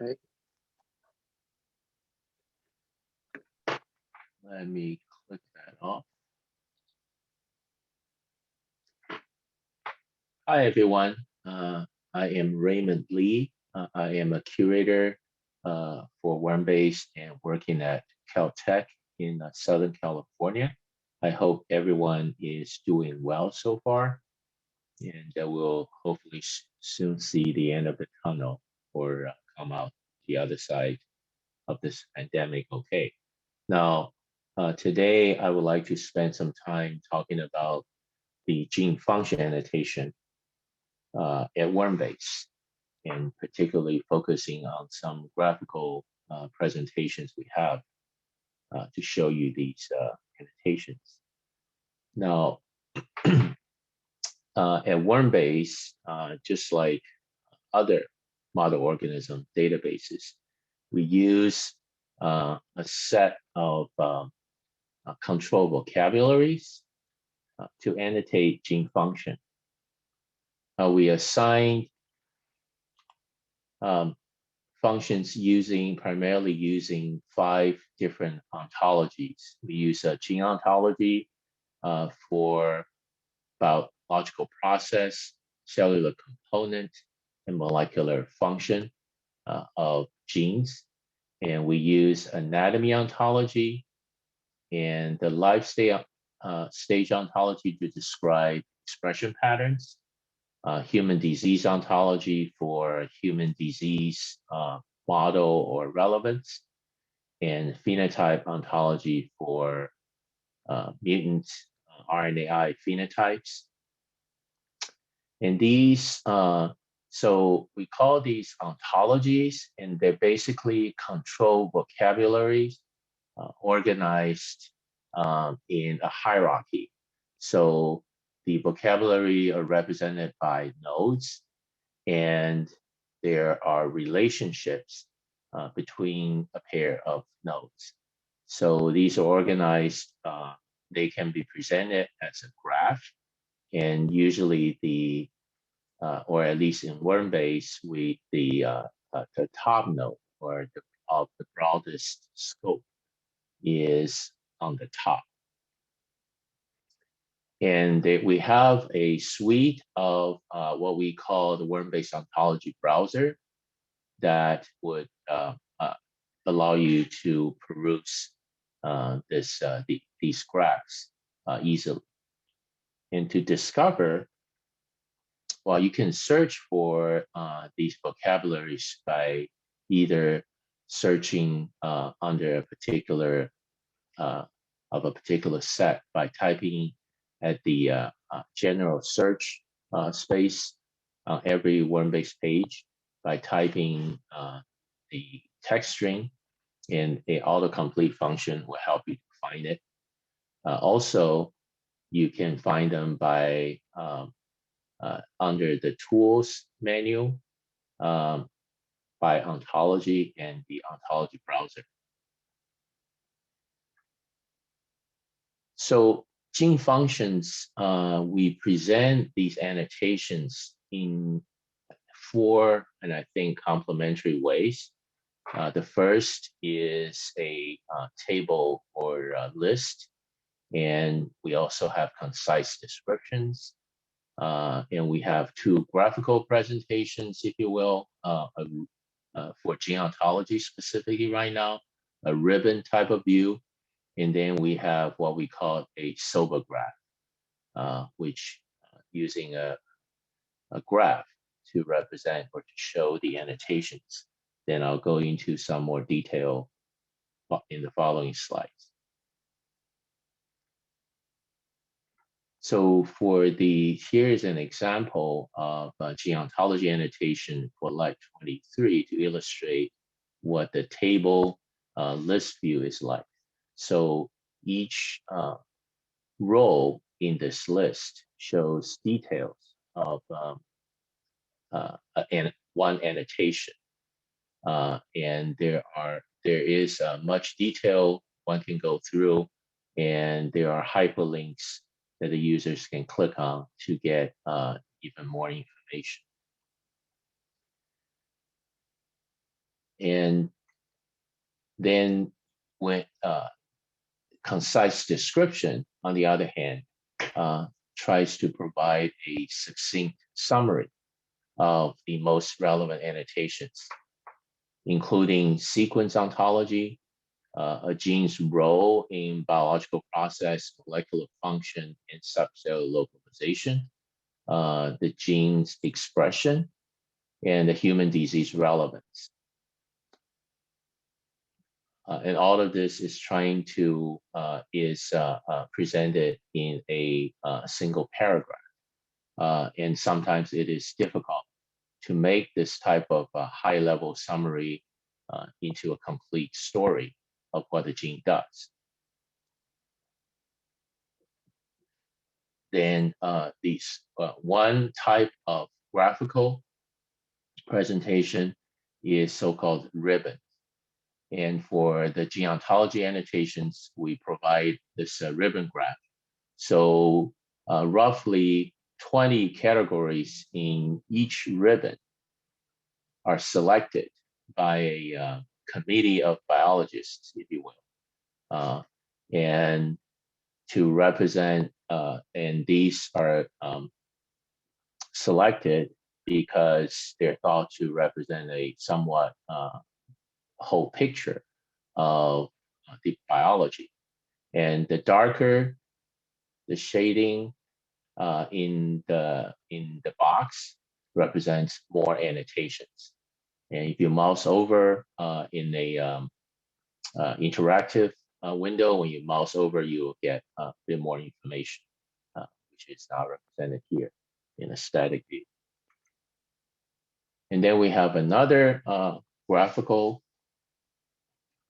Okay. Let me click that off. Hi, everyone. I am Raymond Lee. I am a curator for WormBase and working at Caltech in Southern California. I hope everyone is doing well so far, and we'll hopefully soon see the end of the tunnel or come out the other side of this pandemic okay. Now, today I would like to spend some time talking about the gene function annotation at WormBase, and particularly focusing on some graphical presentations we have to show you these annotations. Now, at WormBase, just like other model organism databases, we use a set of control vocabularies to annotate gene function. We assign functions primarily using 5 different ontologies. We use a gene ontology for biological process, cellular component, and molecular function of genes. And we use anatomy ontology and the life stage ontology to describe expression patterns, human disease ontology for human disease model or relevance, and phenotype ontology for mutant RNAi phenotypes. And these, so we call these ontologies, and they're basically control vocabularies organized in a hierarchy. So the vocabulary are represented by nodes, and there are relationships between a pair of nodes. So these are organized, they can be presented as a graph, and usually or at least in WormBase, the top node or of the broadest scope is on the top. And we have a suite of what we call the WormBase ontology browser that would allow you to peruse these graphs easily. And to discover, well, you can search for these vocabularies by either searching under a particular set by typing at the general search space on every WormBase page by typing the text string, and a autocomplete function will help you to find it. Also, you can find them by under the tools menu by ontology and the ontology browser. So gene functions, we present these annotations in 4, and I think complementary ways. The first is a table or a list, and we also have concise descriptions. And we have 2 graphical presentations, if you will, for gene ontology specifically right now, a ribbon type of view. And then we have what we call a sober graph, which using a graph to represent or to show the annotations. Then I'll go into some more detail in the following slides. So here's an example of a gene ontology annotation for Light 23 to illustrate what the table list view is like. So each row in this list shows details of one annotation. And there is much detail one can go through, and there are hyperlinks that the users can click on to get even more information. And then when concise description, on the other hand, tries to provide a succinct summary of the most relevant annotations, including sequence ontology, a gene's role in biological process, molecular function, and subcellular localization, the gene's expression, and the human disease relevance. And all of this is trying to is presented in a single paragraph. And sometimes it is difficult to make this type of high-level summary into a complete story of what the gene does. Then these one type of graphical presentation is so-called ribbon. And for the gene ontology annotations, we provide this ribbon graph. So roughly 20 categories in each ribbon are selected by a committee of biologists, if you will, and to represent, and these are selected because they're thought to represent a somewhat whole picture of the biology. And the darker the shading in the box represents more annotations. And if you mouse over in a interactive window, when you mouse over, you will get a bit more information, which is now represented here in a static view. And then we have another graphical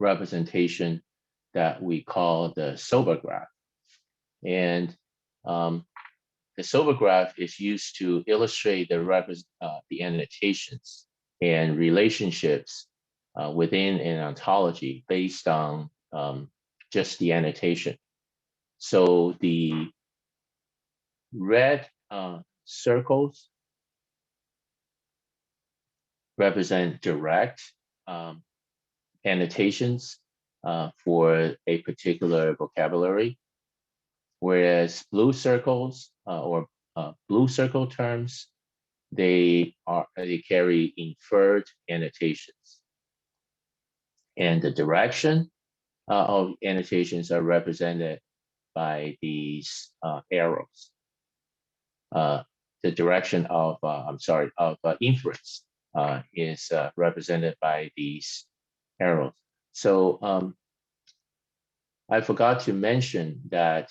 representation that we call the sober graph. And the sober graph is used to illustrate the annotations and relationships within an ontology based on just the annotation. So the red circles represent direct annotations for a particular vocabulary, whereas blue circles or blue circle terms, they carry inferred annotations, and the direction of annotations are represented by these arrows. The direction of inference is represented by these arrows. So I forgot to mention that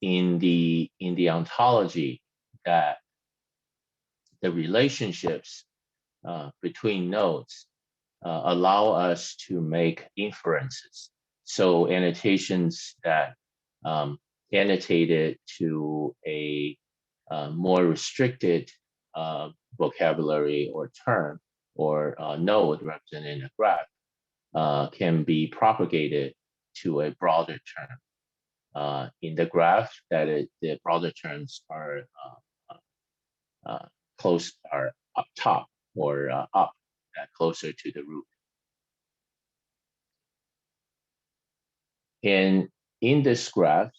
in the ontology, that the relationships between nodes allow us to make inferences. So annotations that annotated to a more restricted vocabulary or term or node represented in a graph can be propagated to a broader term. In the graph, the broader terms are are up top or up closer to the root. And in this graph,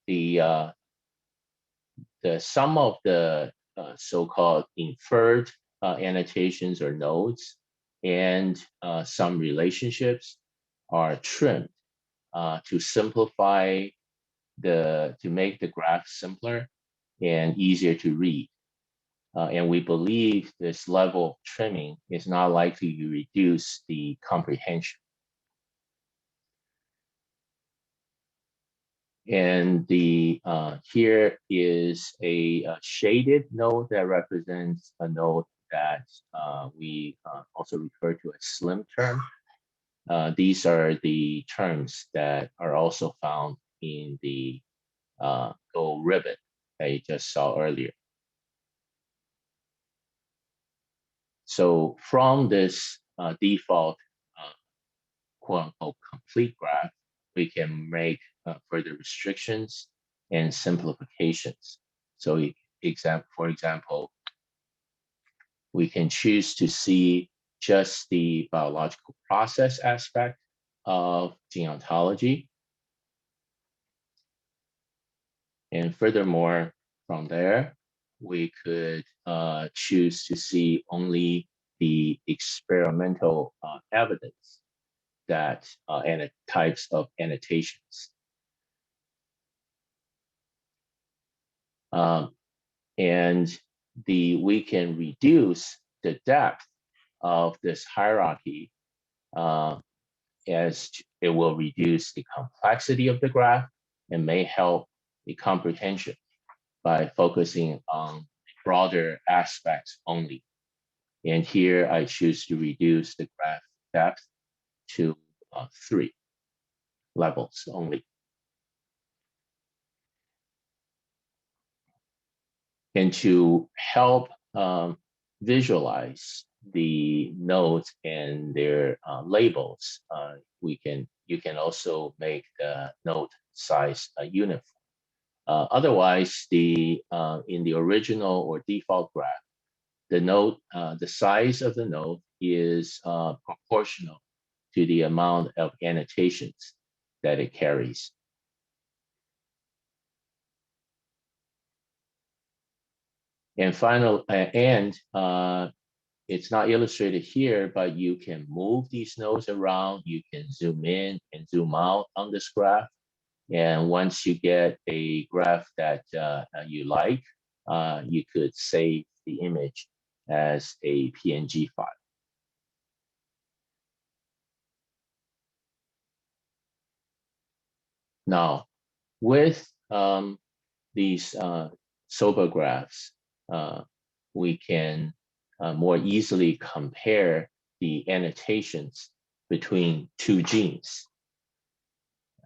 the sum of the so-called inferred annotations or nodes and some relationships are trimmed to simplify to make the graph simpler and easier to read. And we believe this level of trimming is not likely to reduce the comprehension. And here is a shaded node that represents a node that we also refer to as slim term. These are the terms that are also found in the gold ribbon that you just saw earlier. So from this default quote-unquote complete graph, we can make further restrictions and simplifications. So for example, We can choose to see just the biological process aspect of gene ontology. And furthermore, from there, we could choose to see only the experimental evidence that and types of annotations. And we can reduce the depth of this hierarchy as it will reduce the complexity of the graph and may help the comprehension by focusing on broader aspects only. And here I choose to reduce the graph depth to 3 levels only. And to help visualize the nodes and their labels, you can also make the node size uniform. Otherwise, in the original or default graph, the node, the size of the node is proportional to the amount of annotations that it carries. And it's not illustrated here, but you can move these nodes around. You can zoom in and zoom out on this graph. And once you get a graph that you like, you could save the image as a PNG file. Now, with these sober graphs, we can more easily compare the annotations between 2 genes.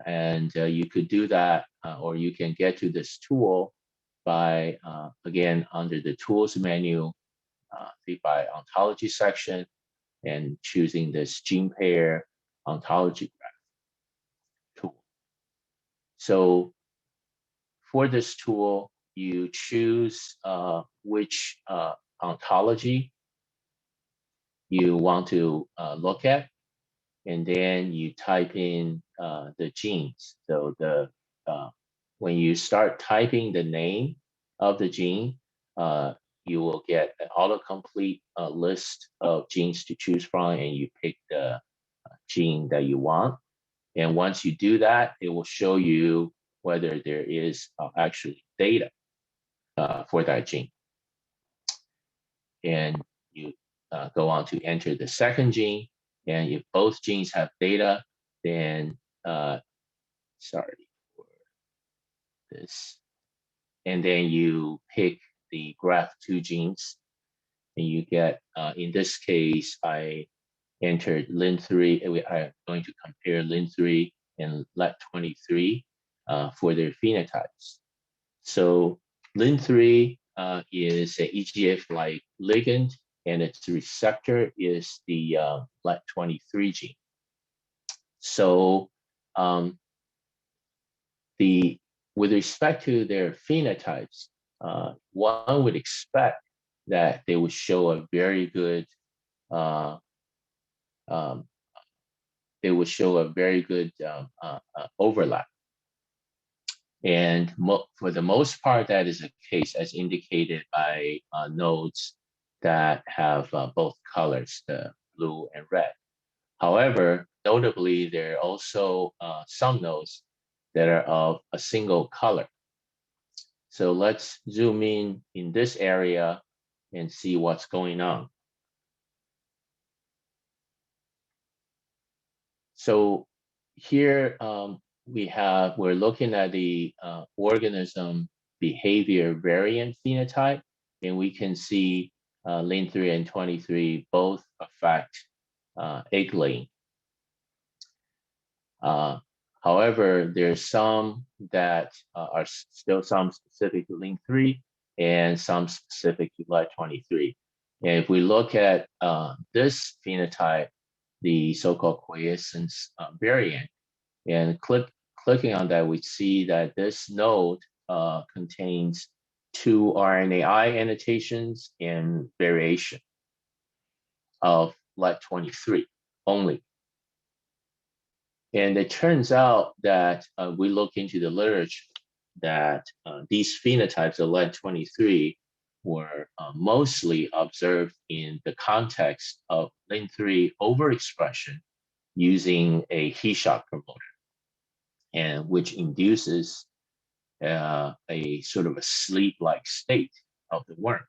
And you could do that, or you can get to this tool by, again, under the tools menu, by ontology section, and choosing this gene pair ontology graph tool. So for this tool, you choose which ontology you want to look at, and then you type in the genes. So when you start typing the name of the gene, you will get an autocomplete list of genes to choose from, and you pick the gene that you want. And once you do that, it will show you whether there is actually data for that gene. And you go on to enter the second gene. And if both genes have data, then, sorry for this. And then you pick the graph 2 genes. And you get, in this case, I entered Lin3. I'm going to compare Lin3 and Let23 for their phenotypes. So Lin3 is an EGF-like ligand, and its receptor is the Let23 gene. So with respect to their phenotypes, one would expect that they would show a very good overlap. And for the most part, that is the case, as indicated by nodes that have both colors, the blue and red. However, notably, there are also some nodes that are of a single color. So let's zoom in this area and see what's going on. So here we're looking at the organism behavior variant phenotype, and we can see Lin3 and 23 both affect egg laying. However, there's some that are still some specific to Lin3 and some specific to Let23. And if we look at this phenotype, the so-called quiescence variant, and clicking on that, we see that this node contains 2 RNAi annotations and variation. of lead-23 only. And it turns out that we look into the literature that these phenotypes of lead-23 were mostly observed in the context of Lin3 overexpression using a heat shock promoter, and which induces a sort of a sleep-like state of the worm.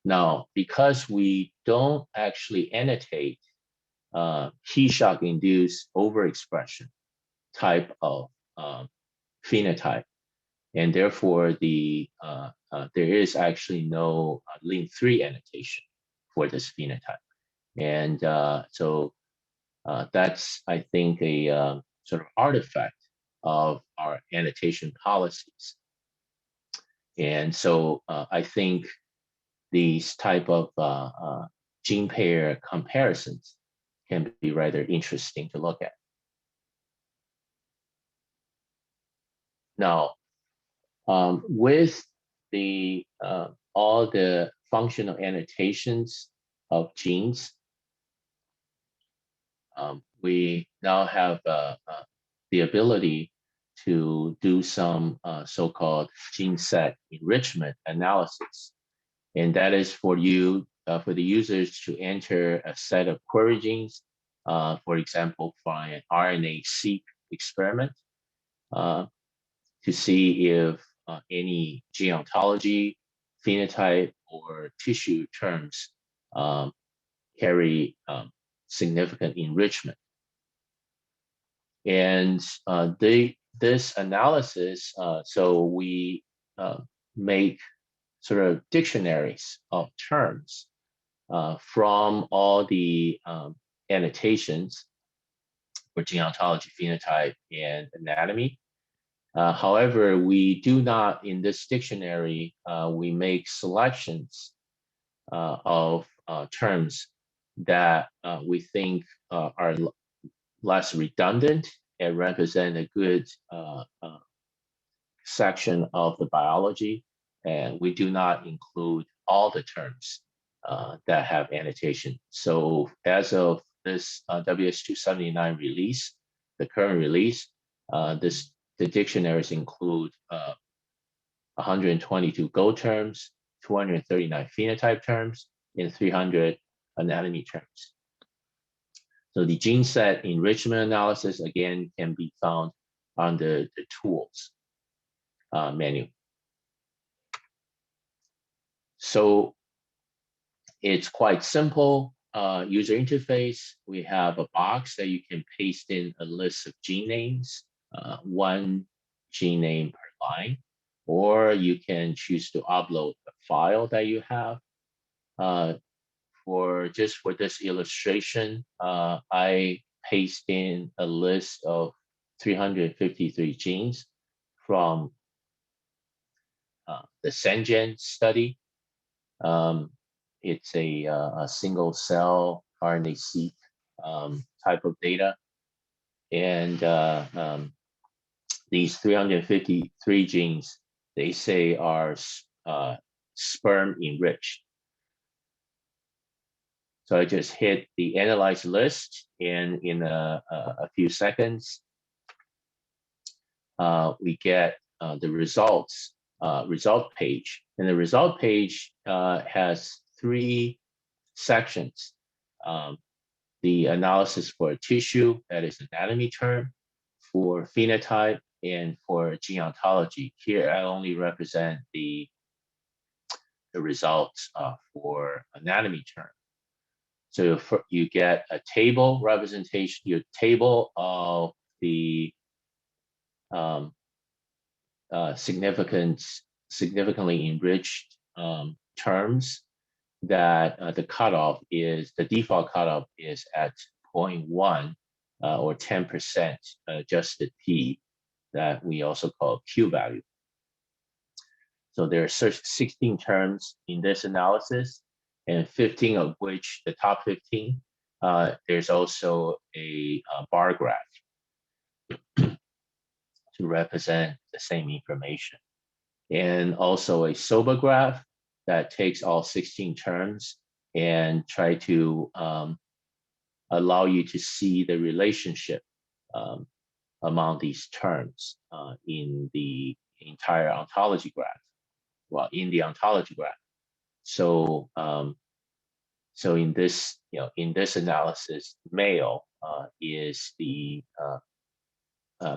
Now, because we don't actually annotate heat shock induced overexpression type of phenotype, and therefore there is actually no Lin3 annotation for this phenotype. And so that's, I think, a sort of artifact of our annotation policies. And so I think these type of gene pair comparisons can be rather interesting to look at. Now, with the all the functional annotations of genes, we now have the ability to do some so-called gene set enrichment analysis. And that is for you, for the users to enter a set of query genes, for example, from an RNA-seq experiment, to see if any gene ontology, phenotype, or tissue terms carry significant enrichment. And this analysis, so we make sort of dictionaries of terms from all the annotations for gene ontology, phenotype, and anatomy. However, we do not, in this dictionary, we make selections of terms that we think are less redundant and represent a good section of the biology. And we do not include all the terms that have annotation. So as of this WS279 release, the current release, the dictionaries include 122 Go terms, 239 phenotype terms, and 300 anatomy terms. So the gene set enrichment analysis, again, can be found under the tools menu. So it's quite simple user interface. We have a box that you can paste in a list of gene names, one gene name per line, or you can choose to upload a file that you have. For this illustration, I paste in a list of 353 genes from the Sengen study. It's a single cell RNA-seq type of data. And these 353 genes, they say are sperm enriched. So I just hit the analyze list, and in a few seconds, we get the results result page. And the result page has 3 sections. The analysis for tissue, that is anatomy term, for phenotype, and for gene ontology. Here I only represent the results for anatomy term. So you get a table representation, your table of the significantly enriched terms that the default cutoff is at 0.1 or 10% adjusted P, that we also call Q value. So there are 16 terms in this analysis, and 15 of which, the top 15, there's also a bar graph to represent the same information. And also a SOBA graph that takes all 16 terms and try to allow you to see the relationship among these terms in the entire ontology graph, well, in the ontology graph. So, so in this, in this analysis, male is the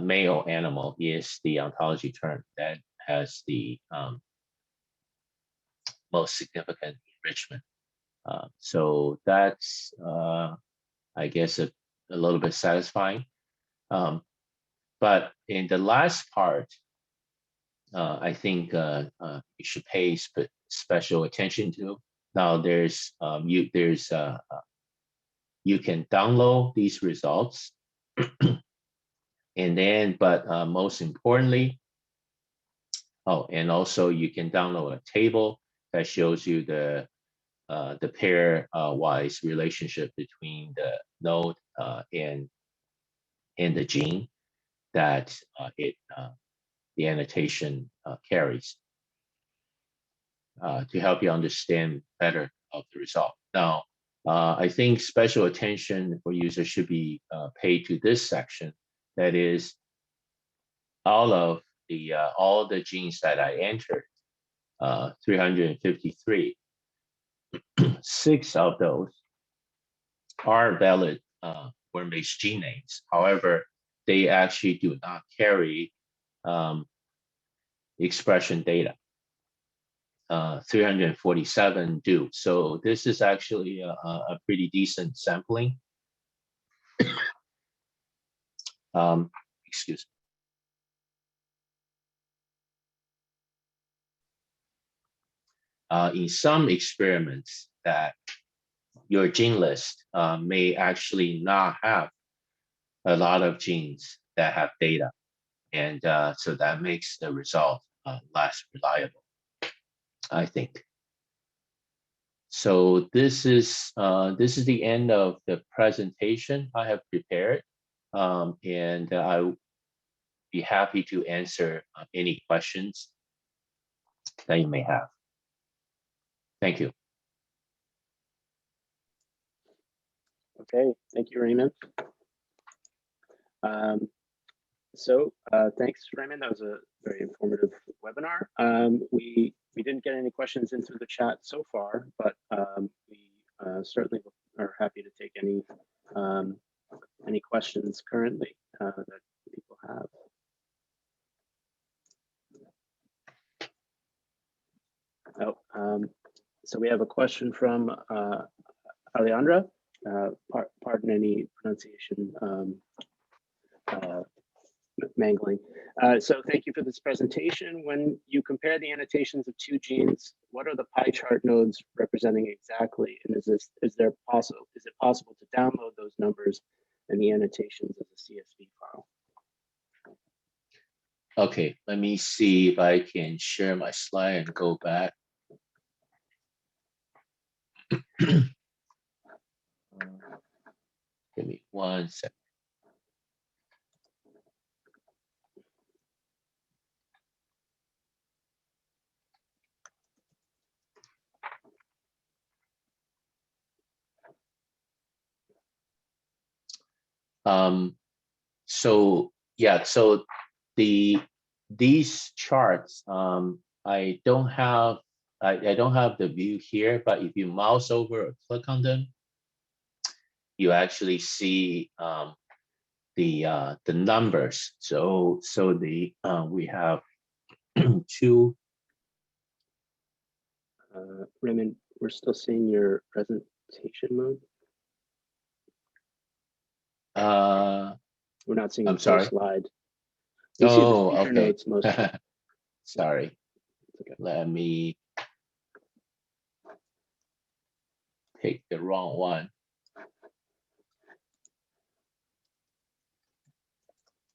male animal is the ontology term that has the most significant enrichment. So that's, I guess, a little bit satisfying. But in the last part, I think you should pay special attention to. Now, you can download these results, and then, but most importantly, and also you can download a table that shows you the pair-wise relationship between the node and the gene that the annotation carries to help you understand better of the result. Now, I think special attention for users should be paid to this section. That is, all the genes that I entered, 353. 6 of those are valid WormBase gene names. However, they actually do not carry expression data. 347 do. So this is actually a pretty decent sampling. Excuse me. In some experiments, that your gene list may actually not have a lot of genes that have data, and so that makes the result less reliable, I think. So this is the end of the presentation I have prepared, and I will be happy to answer any questions that you may have. Thank you. Okay, thank you, Raymond. Thanks, Raymond. That was a very informative webinar. We didn't get any questions into the chat so far, but we certainly are happy to take any questions currently that people have. So we have a question from Alejandra. Pardon any pronunciation mangling. So thank you for this presentation. When you compare the annotations of 2 genes, what are the pie chart nodes representing exactly? And is it possible to download those numbers and the annotations as a CSV file? Okay, let me see if I can share my slide and go back. Give me 1 second. So yeah, so these charts, I don't have the view here, but if you mouse over or click on them, you actually see the numbers. So we have 2. Raymond, we're still seeing your presentation mode. We're not seeing I'm the sorry. Slide. Oh, okay. Notes mostly. Sorry. Okay. Let me pick the wrong one.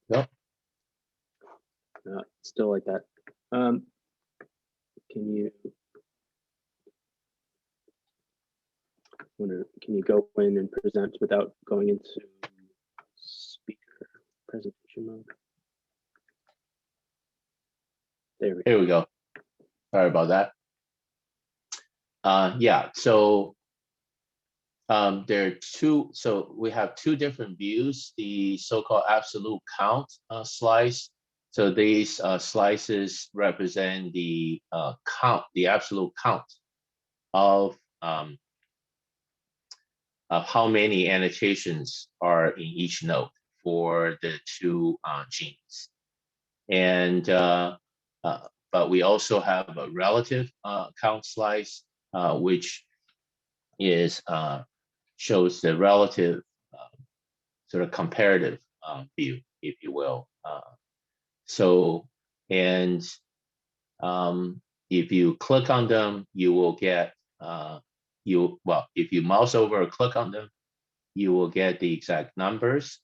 Nope. Still like that. Can you go in and present without going into speaker presentation mode? Here we go. Sorry about that. Yeah, so There are two, so we have two different views, the so-called absolute count slice. So these slices represent the count, the absolute count of how many annotations are in each node for the two genes. And but we also have a relative count slice, which is shows the relative sort of comparative view, if you will. So, and if you click on them, you will get well, if you mouse over or click on them, you will get the exact numbers.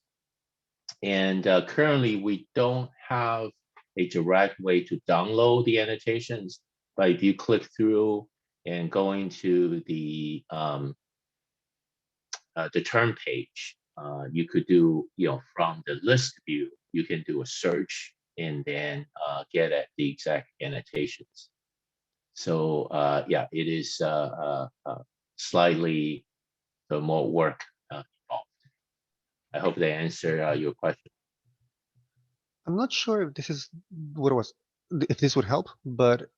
And currently, we don't have a direct way to download the annotations, but if you click through and go into the term page, you could do, from the list view, you can do a search and then get at the exact annotations. So yeah, it is slightly more work involved. I hope they answer your question. I'm not sure if this is what it was, if this would help, but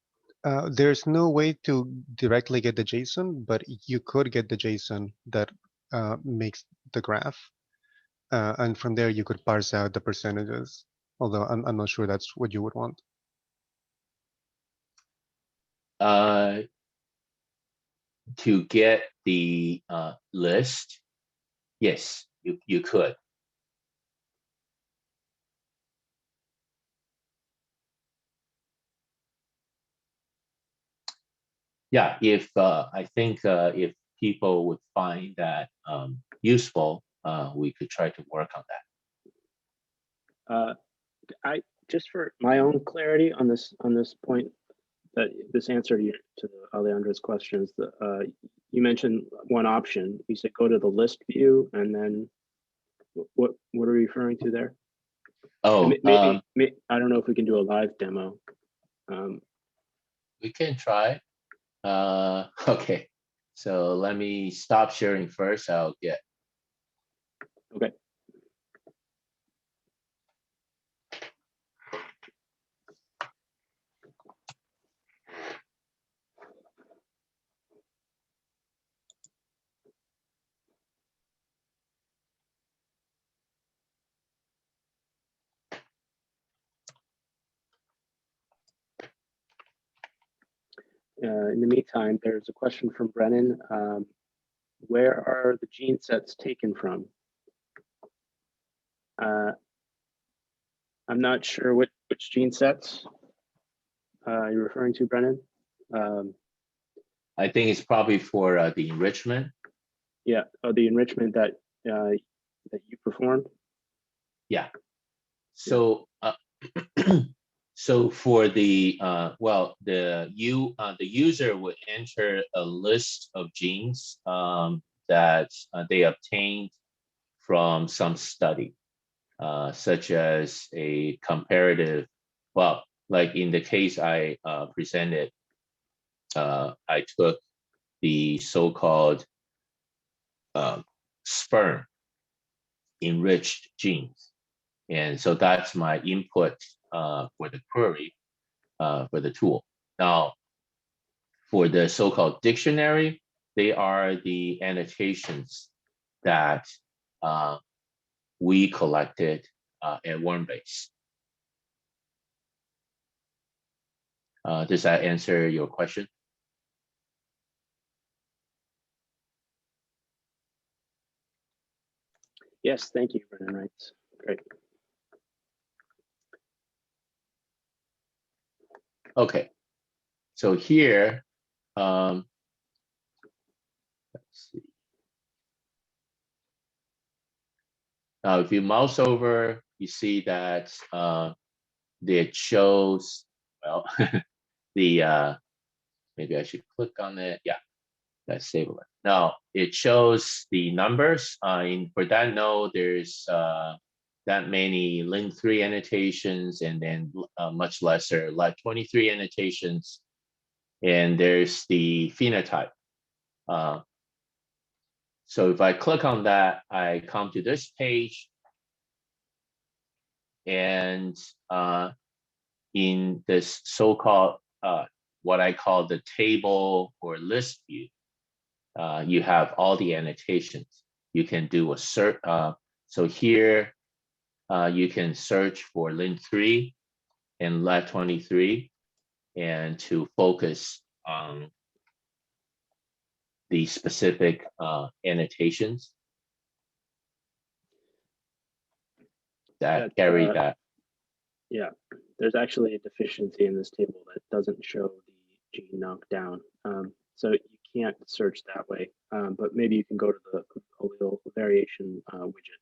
there's no way to directly get the JSON, but you could get the JSON that makes the graph. And from there, you could parse out the percentages, although I'm not sure that's what you would want. To get the list, yes, you could. Yeah, if I think if people would find that useful, we could try to work on that. I just for my own clarity on this point, that this answer to Alejandro's questions, you mentioned one option. You said go to the list view, and then what are you referring to there? Oh, maybe I don't know if we can do a live demo. We can try. Okay, so let me stop sharing first. I'll get. Okay. In the meantime, there's a question from Brennan. Where are the gene sets taken from? I'm not sure which gene sets you're referring to, Brennan. I think it's probably for the enrichment. Yeah, the enrichment that you performed. Yeah. So so for the well, the user would enter a list of genes that they obtained from some study, such as a comparative. Well, like in the case I presented, I took the so-called sperm enriched genes. And so that's my input for the query for the tool. Now, for the so-called dictionary, they are the annotations that we collected at WormBase. Does that answer your question? Yes, thank you, Brennan Wrights. Great. Okay, so here, let's see. Now, if you mouse over, you see that it shows, well, the, maybe I should click on it. Yeah, that's stable. Now, it shows the numbers. For that node, there's that many link3 annotations, and then much lesser, like 23 annotations. And there's the phenotype. So if I click on that, I come to this page, and in this so-called what I call the table or list view, you have all the annotations. You can do a search. So here you can search for Lin3 and Lat23, and to focus on the specific annotations that carry that. Yeah, there's actually a deficiency in this table that doesn't show the gene knockdown. So you can't search that way, but maybe you can go to the allele variation widget.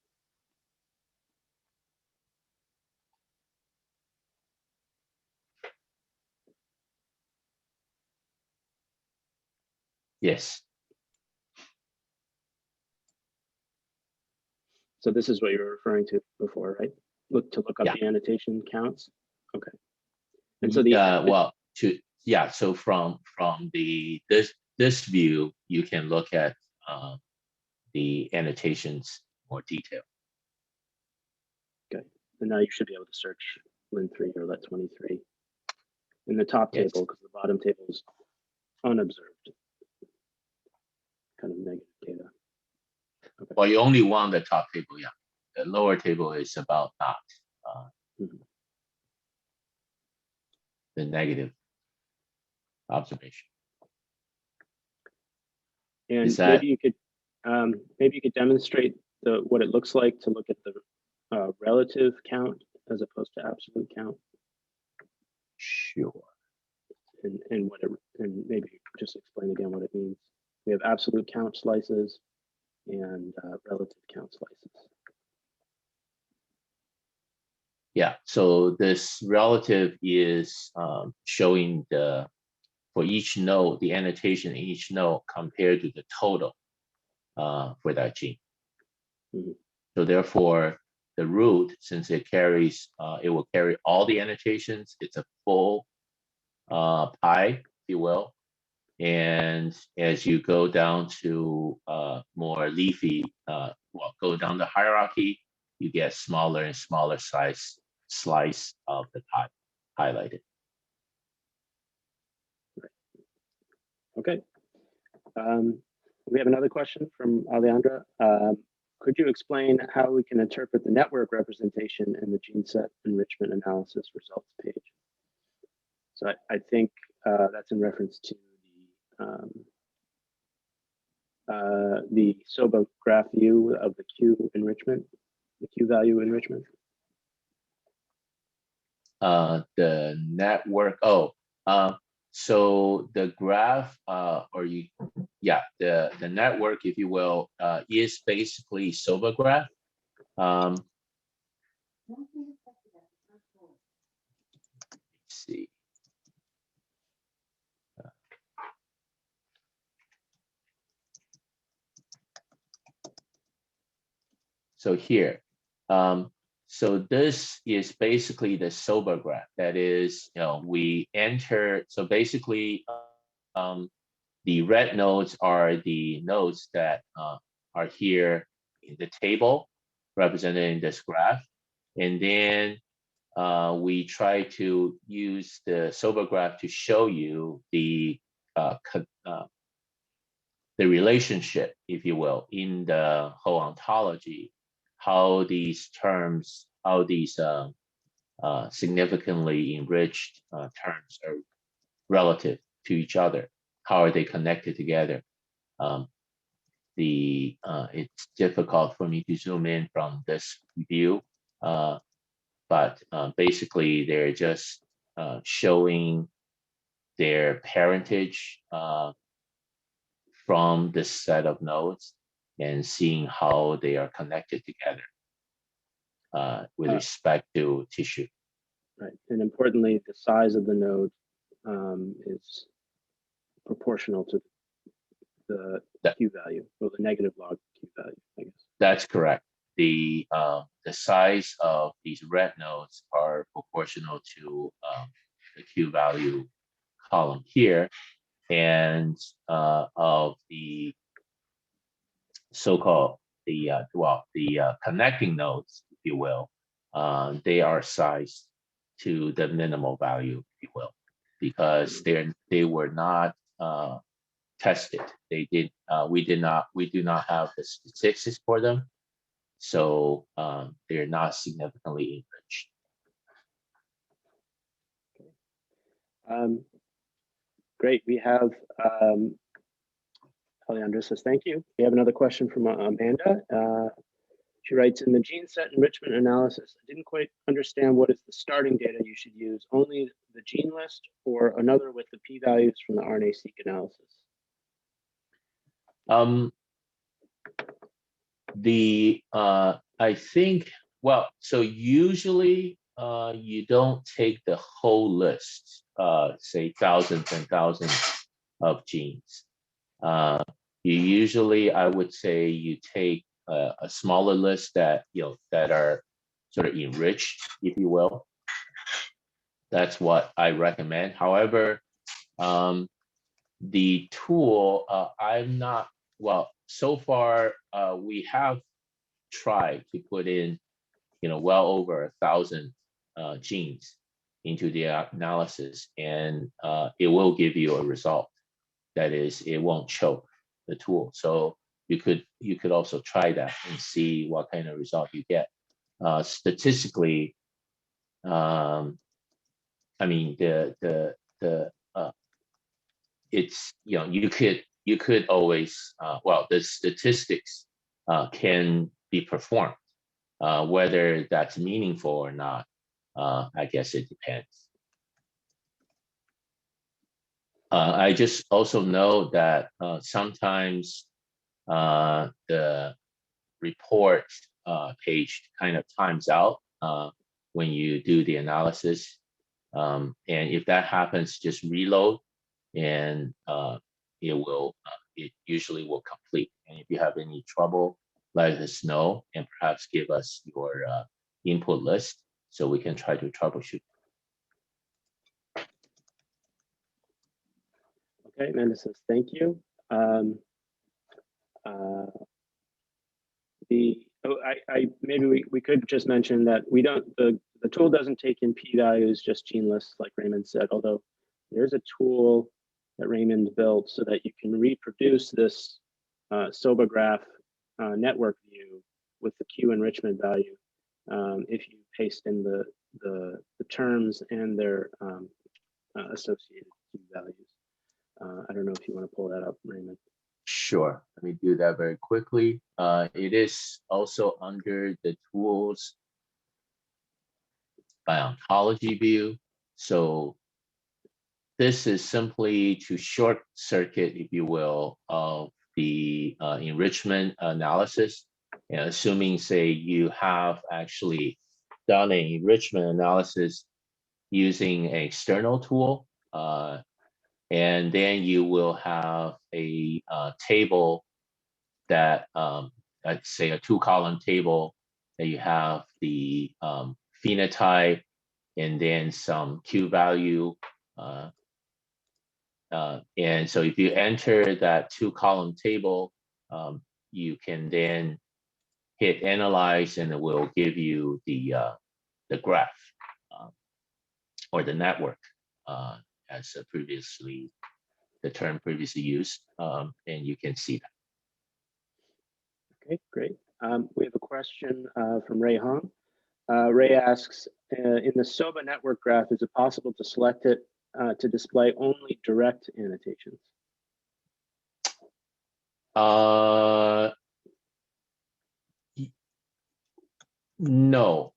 Yes. So this is what you were referring to before, right? Look up Yeah. the annotation counts. Okay. And so the so from this view, you can look at the annotations more detail. Okay, and now you should be able to search Lin3 or Lat23 in the top Yes. table, because the bottom table is unobserved, kind of negative data. Okay. Well, you only want the top table, yeah. The lower table is about not the negative observation. And Is that, maybe you could demonstrate what it looks like to look at the relative count as opposed to absolute count, sure. and maybe just explain again what it means. We have absolute count slices and relative count slices. Yeah, so this relative is showing for each node, the annotation in each node compared to the total for that gene. Mm-hmm. So therefore, the root, since it will carry all the annotations. It's a full pie, if you will. And as you go down to more leafy, go down the hierarchy, you get smaller and smaller slice of the pie highlighted. Okay. We have another question from Alejandra. Could you explain how we can interpret the network representation in the gene set enrichment analysis results page? So I think that's in reference to the SOBA graph view of the Q enrichment, the Q value enrichment. The network. So the graph, the network, if you will, is basically SOBA graph. Let's see. So here, so this is basically the SOBA graph. That is, we enter. So basically, the red nodes are the nodes that are here in the table represented in this graph. And then we try to use the SOBA graph to show you the relationship, if you will, in the whole ontology, how these terms, how these significantly enriched terms are relative to each other. How are they connected together? It's difficult for me to zoom in from this view, but basically they're just showing their parentage from this set of nodes and seeing how they are connected together with respect to tissue. Right, and importantly, the size of the node is proportional to the Q value, or the negative log Q value, I guess. That's correct. The size of these red nodes are proportional to the Q value column here, and of the so-called the connecting nodes, if you will, they are sized to the minimal value, if you will, because they were not tested. We do not have the statistics for them, so they're not significantly enriched. Great. We have Alejandro says thank you. We have another question from Amanda. She writes, in the gene set enrichment analysis, I didn't quite understand what is the starting data you should use, only the gene list or another with the p-values from the RNA-seq analysis? I think, well, so usually you don't take the whole list, say thousands and thousands of genes. You usually, I would say, you take a smaller list that that are sort of enriched, if you will. That's what I recommend. However, the tool, I'm not, well, so far we have tried to put in, well over 1,000 genes into the analysis, and it will give you a result. That is, it won't choke the tool. So you could also try that and see what kind of result you get. Statistically, I mean, it's, you could always, well, the statistics can be performed. Whether that's meaningful or not, I guess it depends. I just also know that sometimes the report page kind of times out when you do the analysis. And if that happens, just reload, and it usually will complete. And if you have any trouble, let us know and perhaps give us your input list so we can try to troubleshoot. Okay, Amanda says thank you. Maybe we could just mention that we don't, the tool doesn't take in p-values, just gene lists, like Raymond said, although there's a tool that Raymond built so that you can reproduce this SOBA graph network view with the Q enrichment value if you paste in the terms and their associated Q values. I don't know if you want to pull that up, Raymond. Sure, let me do that very quickly. It is also under the tools by Ontology view. So this is simply to short circuit, if you will, of the enrichment analysis. And assuming, say, you have actually done an enrichment analysis using an external tool, and then you will have a table that, let's say, a 2-column table that you have the phenotype and then some Q value. And so if you enter that 2-column table, you can then hit analyze, and it will give you the graph or the network as the term previously used, and you can see that. Okay, great. We have a question from Ray Hong. Ray asks, in the SOBA network graph, is it possible to select it to display only direct annotations? No,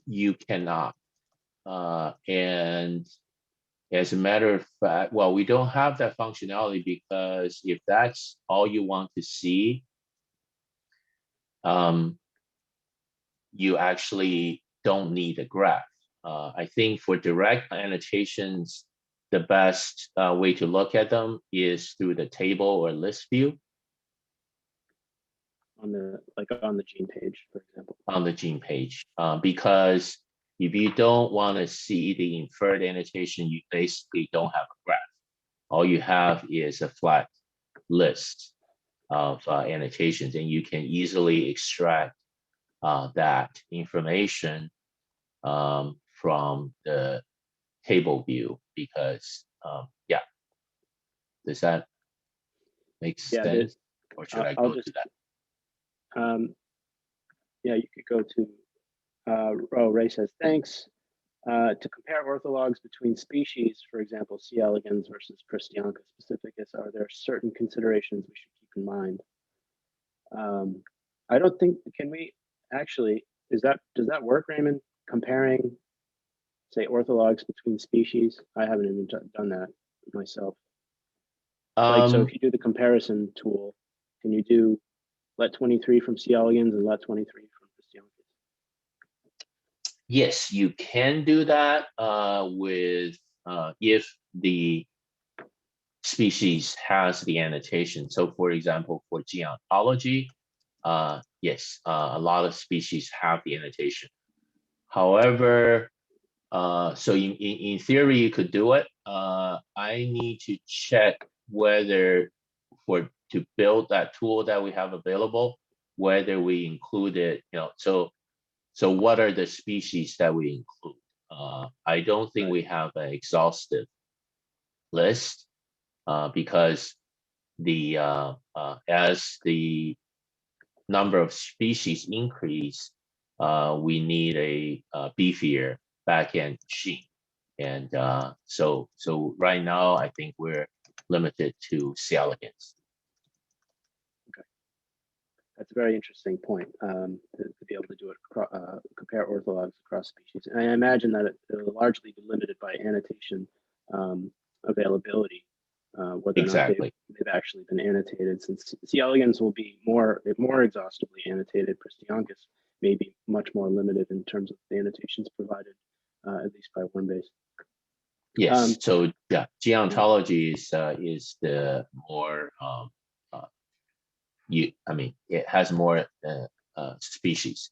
you cannot. And as a matter of fact, well, we don't have that functionality because if that's all you want to see, you actually don't need a graph. I think for direct annotations, the best way to look at them is through the table or list view. On the gene page, for example. On the gene page, because if you don't want to see the inferred annotation, you basically don't have a graph. All you have is a flat list. of annotations, and you can easily extract that information from the table view, because yeah, does that make Yeah, sense? Or should I I'll go just, to that? yeah, you could go to, Ray says, thanks. To compare orthologs between species, for example, C. elegans versus Pristianca specificus, are there certain considerations we should keep in mind? I don't think, can we actually, does that work, Raymond? Comparing, say, orthologs between species? I haven't even done that myself. Like, so if you do the comparison tool, can you do let 23 from C. elegans and let 23 from Pristiancus? Yes, you can do that with if the species has the annotation. So for example, for Ontology, yes, a lot of species have the annotation. However, so in theory, you could do it. I need to check whether to build that tool that we have available, whether we include it, so what are the species that we include? I don't think we have an exhaustive list because as the number of species increase, we need a beefier backend machine. And so right now, I think we're limited to C. elegans. Okay, that's a very interesting point, to be able to do it, compare orthologs across species. And I imagine that it'll largely be limited by annotation availability, whether or not Exactly. they've actually been annotated, since C. elegans will be more exhaustively annotated. Pristiancus may be much more limited in terms of the annotations provided, at least by WormBase. Yes. So yeah, Ontology is the more it has more species.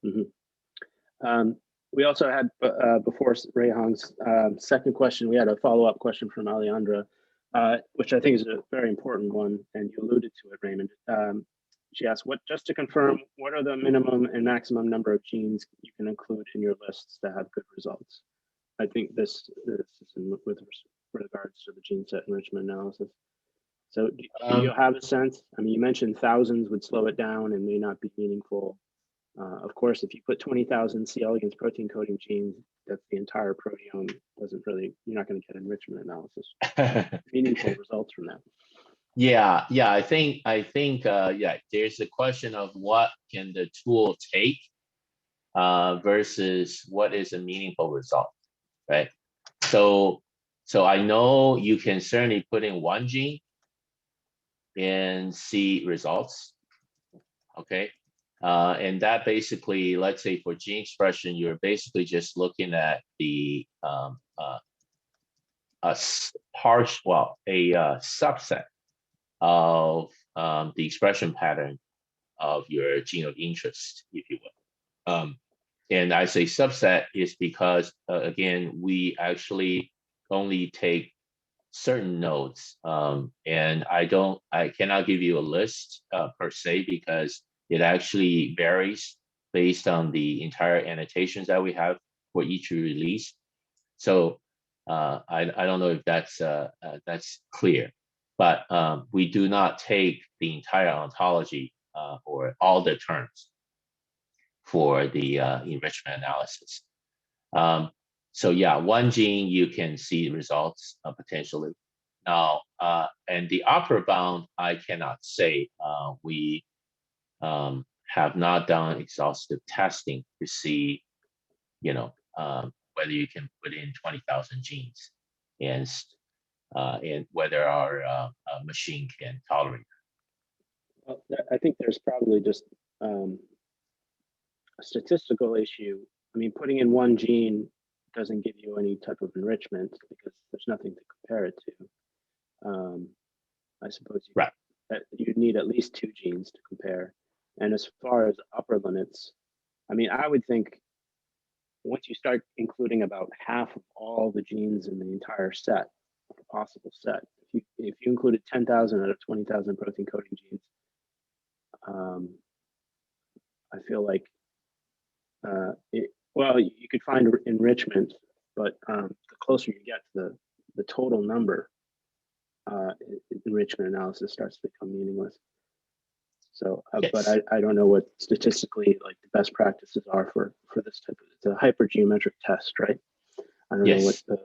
Mm-hmm. We also had before Ray Hong's second question, we had a follow-up question from Alejandra, which I think is a very important one, and you alluded to it, Raymond. She asked, just to confirm, what are the minimum and maximum number of genes you can include in your lists to have good results? I think this is with regards to the gene set enrichment analysis. So do you have a sense? I mean, you mentioned thousands would slow it down and may not be meaningful. Of course, if you put 20,000 C. elegans protein coding genes, that's the entire proteome. You're not going to get enrichment analysis, meaningful results from that. Yeah, I think yeah, there's a question of what can the tool take versus what is a meaningful result, right? So I know you can certainly put in one gene and see results, okay? And that basically, let's say for gene expression, you're basically just looking at the a subset of the expression pattern of your gene of interest, if you will. And I say subset is because, again, we actually only take certain nodes. And I cannot give you a list per se, because it actually varies based on the entire annotations that we have for each release. So I don't know if that's clear, but we do not take the entire ontology or all the terms for the enrichment analysis. So yeah, one gene you can see results potentially. Now, and the upper bound, I cannot say. We have not done exhaustive testing to see, whether you can put in 20,000 genes and whether our machine can tolerate that. Well, I think there's probably just a statistical issue. I mean, putting in one gene doesn't give you any type of enrichment because there's nothing to compare it to. I suppose you need at least two genes to compare. And as far as upper limits, I mean, I would think once you start including about half of all the genes in the entire set, the possible set, if if you included 10,000 out of 20,000 protein coding genes, I feel like well, you could find enrichment, but the closer you get to the total number, enrichment analysis starts to become meaningless. So, Yes. but I don't know what statistically like the best practices are for this type of, it's a hypergeometric test, right? I don't know what Yes,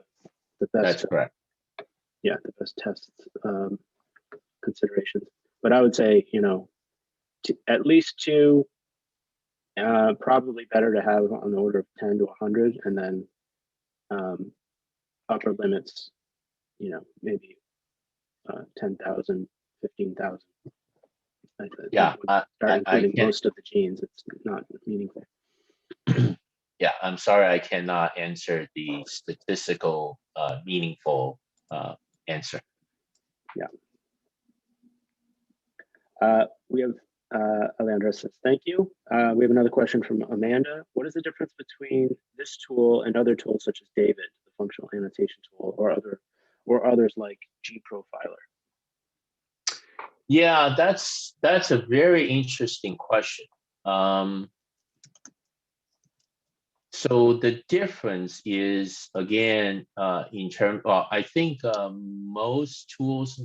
the best, that's correct. yeah, the best test considerations. But I would say, you know, at least two, probably better to have on the order of 10 to 100, and then upper limits, you know, maybe 10,000, 15,000. Yeah, start including can't. most of the genes. It's not meaningful. Yeah, I'm sorry, I cannot answer the statistical meaningful answer. Yeah. We have Alejandra says, thank you. We have another question from Amanda. What is the difference between this tool and other tools such as David, the functional annotation tool, or others like gProfiler? Yeah, that's a very interesting question. So the difference is, again, in terms, well, I think most tools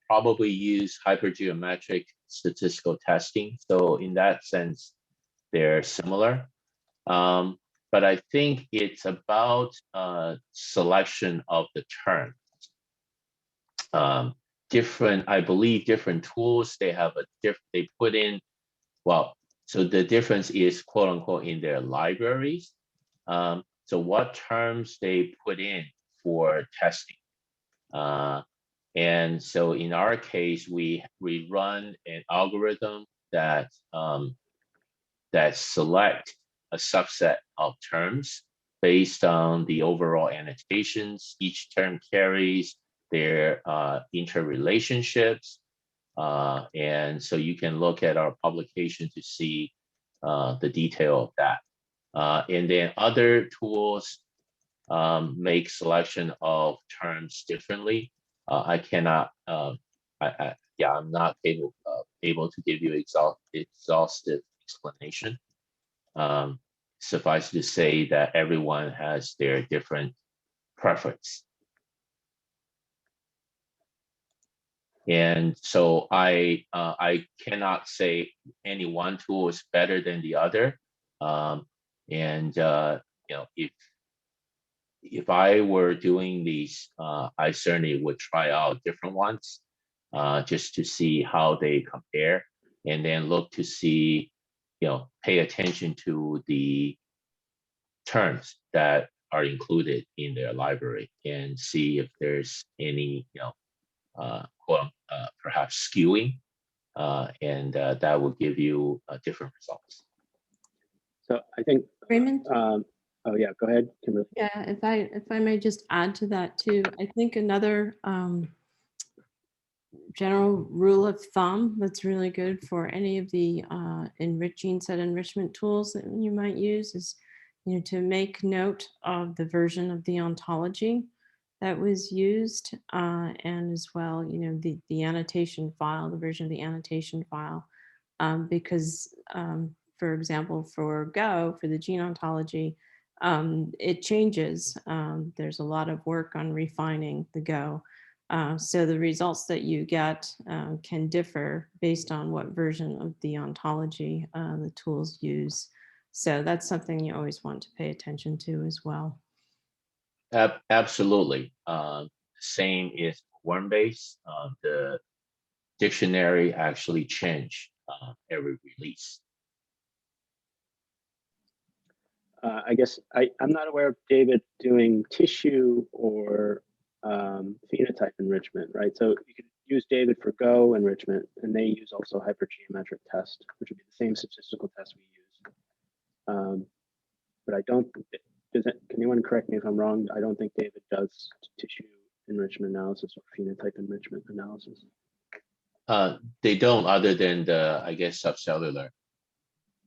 probably use hypergeometric statistical testing. So in that sense, they're similar. But I think it's about selection of the term. I believe different tools, they have they put in, well, so the difference is quote unquote in their libraries. So what terms they put in for testing. And so in our case, we run an algorithm that select a subset of terms based on the overall annotations. Each term carries their interrelationships. And so you can look at our publication to see the detail of that. And then other tools make selection of terms differently. I cannot, yeah, I'm not able to give you exhaustive explanation. Suffice to say that everyone has their different preference. And so I cannot say any one tool is better than the other. You know, if I were doing these, I certainly would try out different ones just to see how they compare, and then look to see, you know, pay attention to the terms that are included in their library and see if there's any, you know, perhaps skewing, and that will give you different results. So I think Raymond? Oh yeah, go ahead, Kimberly. Yeah, if I may just add to that too, I think another general rule of thumb that's really good for any of the set enrichment tools that you might use is, you know, to make note of the version of the ontology that was used, and as well, you know, the annotation file, the version of the annotation file, because for example, for Go, for the gene ontology, it changes. There's a lot of work on refining the Go. So the results that you get can differ based on what version of the ontology the tools use. So that's something you always want to pay attention to as well. Absolutely. Same is WormBase. The dictionary actually change every release. I guess I'm not aware of David doing tissue or phenotype enrichment, right? So you could use David for Go enrichment, and they use also hypergeometric test, which would be the same statistical test we use. But I don't, can anyone correct me if I'm wrong? I don't think David does tissue enrichment analysis or phenotype enrichment analysis. They don't, other than the, I guess, subcellular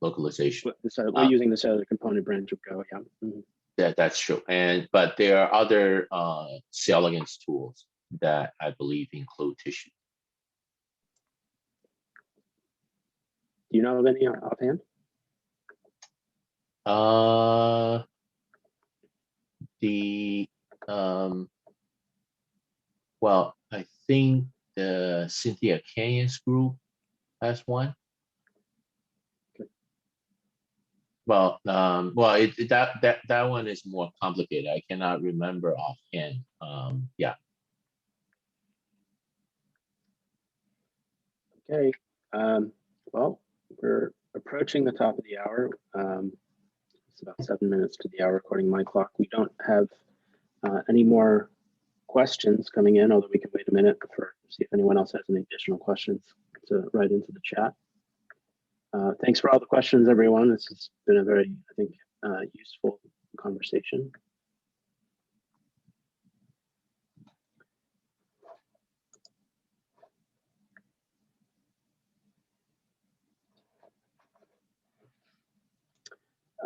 localization. We're using the cellular component branch of Go, yeah. Mm-hmm. That's true. But there are other C. elegans tools that I believe include tissue. Do you know of any offhand? Well, I think the Cynthia Canyon's group has one. Well, that one is more complicated. I cannot remember offhand. Yeah. Okay. Well, we're approaching the top of the hour. It's about 7 minutes to the hour according to my clock. We don't have any more questions coming in, although we can wait a minute for see if anyone else has any additional questions to write into the chat. Thanks for all the questions, everyone. This has been a very, I think, useful conversation.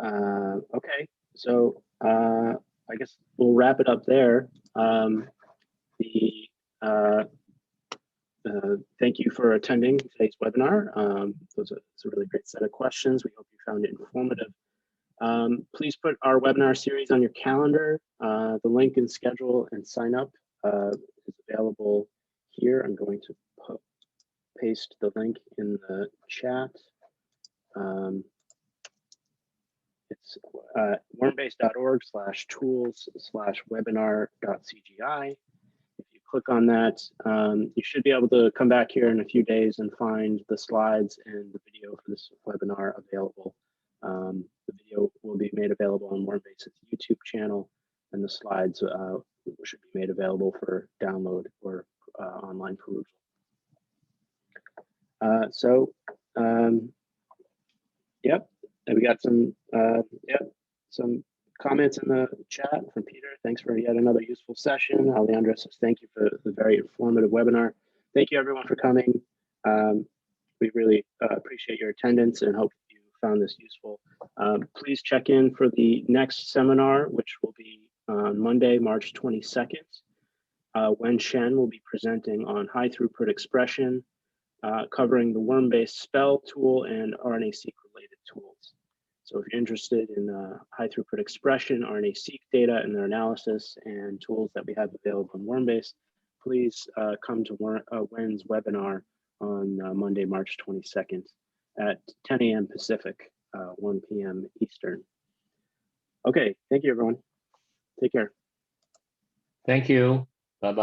Okay, so I guess we'll wrap it up there. Thank you for attending today's webinar. It's a really great set of questions. We hope you found it informative. Please put our webinar series on your calendar. The link and schedule and sign up is available here. I'm going to paste the link in the chat. It's wormbase.org/tools/webinar.cgi. If you click on that, you should be able to come back here in a few days and find the slides and the video for this webinar available. The video will be made available on WormBase's YouTube channel, and the slides should be made available for download or online perusal. Yep, and we got some some comments in the chat from Peter. Thanks for yet another useful session. Alejandro says thank you for the very informative webinar. Thank you everyone for coming. We really appreciate your attendance and hope you found this useful. Please check in for the next seminar, which will be on Monday, March 22nd. Wen Shen will be presenting on high throughput expression, covering the WormBase spell tool and RNA-seq related tools. So if you're interested in high throughput expression, RNA-seq data and their analysis and tools that we have available in WormBase, please come to Wen's webinar on Monday, March 22nd at 10 a.m. Pacific, 1 p.m. Eastern. Okay, thank you everyone. Take care. Thank you.